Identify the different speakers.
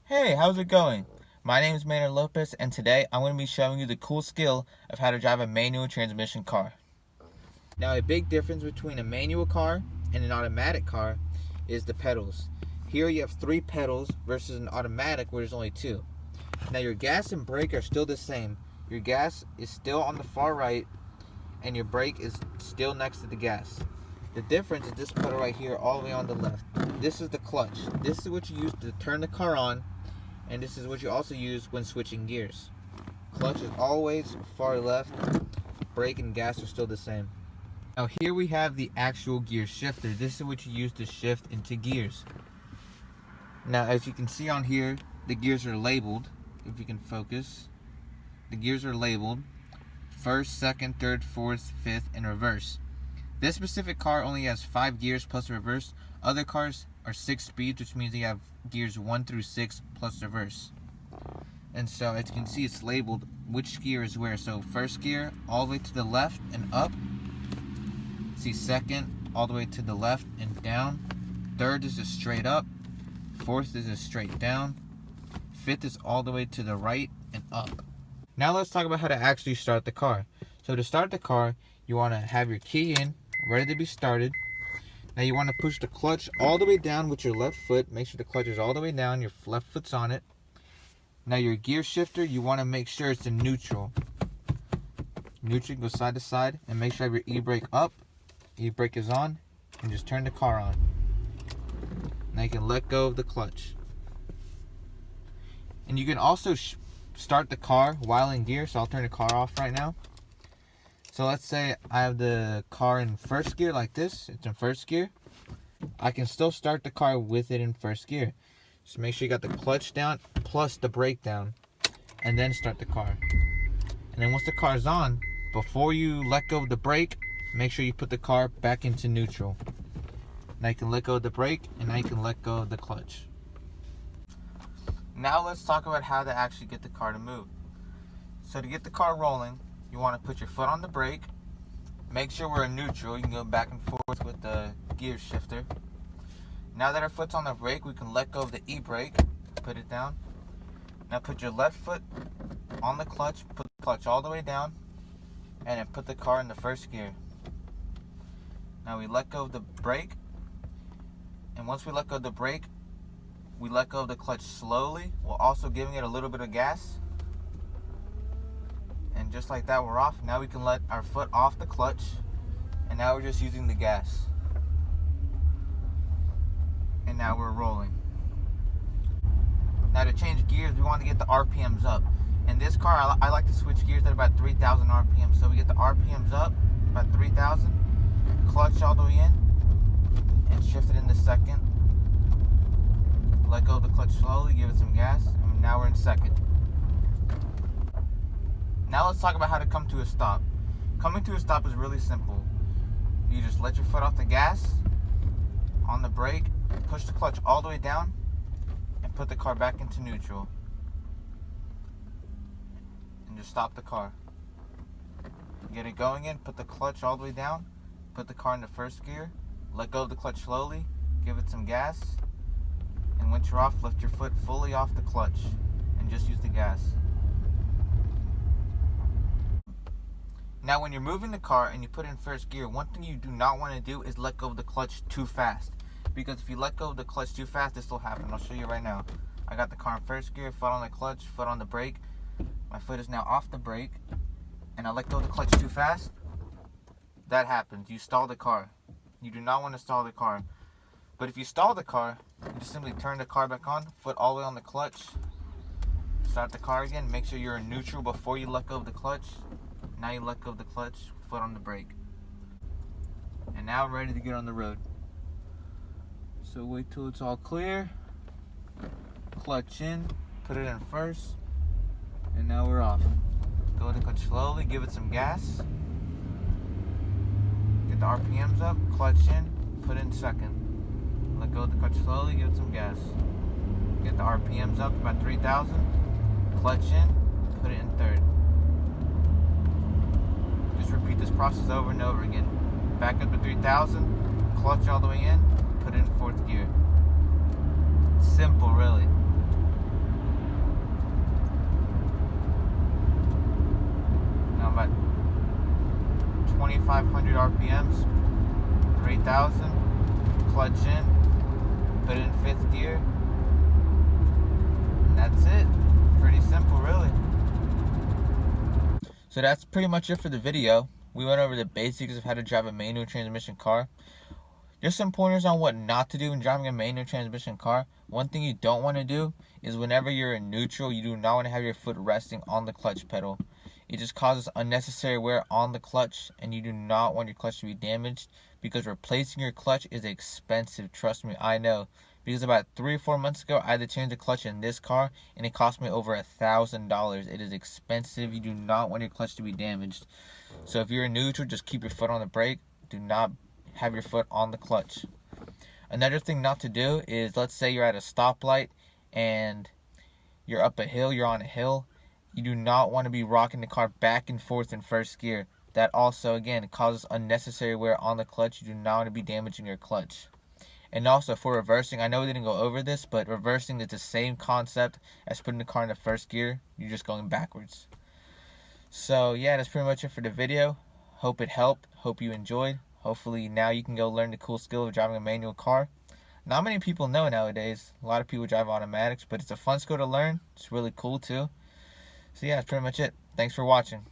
Speaker 1: Hey, how's it going? My name is Maynard Lopez, and today I'm going to be showing you the cool skill of how to drive a manual transmission car. Now, a big difference between a manual car and an automatic car is the pedals. Here you have 3 pedals versus an automatic where there's only 2. Now, your gas and brake are still the same. Your gas is still on the far right, and your brake is still next to the gas. The difference is this pedal right here all the way on the left. This is the clutch. This is what you use to turn the car on, and this is what you also use when switching gears. Clutch is always far left. Brake and gas are still the same. Now here we have the actual gear shifter. This is what you use to shift into gears. Now as you can see on here, the gears are labeled. If you can focus, the gears are labeled: first, second, third, fourth, fifth, and reverse. This specific car only has 5 gears plus reverse. Other cars are 6 speeds, which means they have gears 1 through 6 plus reverse. And so as you can see, it's labeled which gear is where. So first gear all the way to the left and up. See, second all the way to the left and down. Third is just straight up. Fourth is just straight down. Fifth is all the way to the right and up. Now let's talk about how to actually start the car. So to start the car, you want to have your key in, ready to be started. Now you want to push the clutch all the way down with your left foot. Make sure the clutch is all the way down, your left foot's on it. Now your gear shifter, you want to make sure it's in neutral. Neutral, go side to side, and make sure you have your e-brake up. E-brake is on, and just turn the car on. Now you can let go of the clutch. And you can also start the car while in gear, so I'll turn the car off right now. So let's say I have the car in first gear like this. It's in first gear. I can still start the car with it in first gear. Just make sure you got the clutch down plus the brake down, and then start the car. And then once the car's on, before you let go of the brake, make sure you put the car back into neutral. Now you can let go of the brake, and now you can let go of the clutch. Now let's talk about how to actually get the car to move. So to get the car rolling, you want to put your foot on the brake. Make sure we're in neutral. You can go back and forth with the gear shifter. Now that our foot's on the brake, we can let go of the e-brake. Put it down. Now put your left foot on the clutch. Put the clutch all the way down. And then put the car in the first gear. Now we let go of the brake. And once we let go of the brake, we let go of the clutch slowly, while also giving it a little bit of gas. And just like that, we're off. Now we can let our foot off the clutch, and now we're just using the gas. And now we're rolling. Now to change gears, we want to get the RPMs up. In this car, I like to switch gears at about 3,000 RPM. So we get the RPMs up, about 3,000. Clutch all the way in, and shift it in the second. Let go of the clutch slowly, give it some gas, and now we're in second. Now let's talk about how to come to a stop. Coming to a stop is really simple. You just let your foot off the gas, on the brake, push the clutch all the way down, and put the car back into neutral. And just stop the car. Get it going in, put the clutch all the way down, put the car in the first gear, let go of the clutch slowly, give it some gas, and once you're off, lift your foot fully off the clutch and just use the gas. Now when you're moving the car and you put it in first gear, one thing you do not want to do is let go of the clutch too fast. Because if you let go of the clutch too fast, this will happen. I'll show you right now. I got the car in first gear, foot on the clutch, foot on the brake. My foot is now off the brake, and I let go of the clutch too fast. That happens. You stall the car. You do not want to stall the car. But if you stall the car, you just simply turn the car back on, foot all the way on the clutch, start the car again, make sure you're in neutral before you let go of the clutch. Now you let go of the clutch, foot on the brake. And now I'm ready to get on the road. So wait till it's all clear, clutch in, put it in first, and now we're off. Go to the clutch slowly, give it some gas, get the RPMs up, clutch in, put it in second. Let go of the clutch slowly, give it some gas. Get the RPMs up about 3,000. Clutch in, put it in third. Just repeat this process over and over again. Back up to 3,000. Clutch all the way in, put it in fourth gear. It's simple, really. 2,500 RPMs, 3,000, clutch in, put it in 5th gear, and that's it. Pretty simple, really. So that's pretty much it for the video. We went over the basics of how to drive a manual transmission car. Just some pointers on what not to do when driving a manual transmission car. One thing you don't want to do is whenever you're in neutral, you do not want to have your foot resting on the clutch pedal. It just causes unnecessary wear on the clutch, and you do not want your clutch to be damaged, because replacing your clutch is expensive. Trust me, I know. Because about 3 or 4 months ago, I had to change the clutch in this car, and it cost me over $1,000. It is expensive. You do not want your clutch to be damaged. So if you're in neutral, just keep your foot on the brake. Do not have your foot on the clutch. Another thing not to do is, let's say you're at a stoplight and you're up a hill, you're on a hill. You do not want to be rocking the car back and forth in 1st gear. That also, again, causes unnecessary wear on the clutch. You do not want to be damaging your clutch. And also for reversing, I know we didn't go over this, but reversing is the same concept as putting the car in the 1st gear. You're just going backwards. So yeah, that's pretty much it for the video. Hope it helped. Hope you enjoyed. Hopefully now you can go learn the cool skill of driving a manual car. Not many people know nowadays. A lot of people drive automatics, but it's a fun skill to learn. It's really cool too. So yeah, that's pretty much it. Thanks for watching.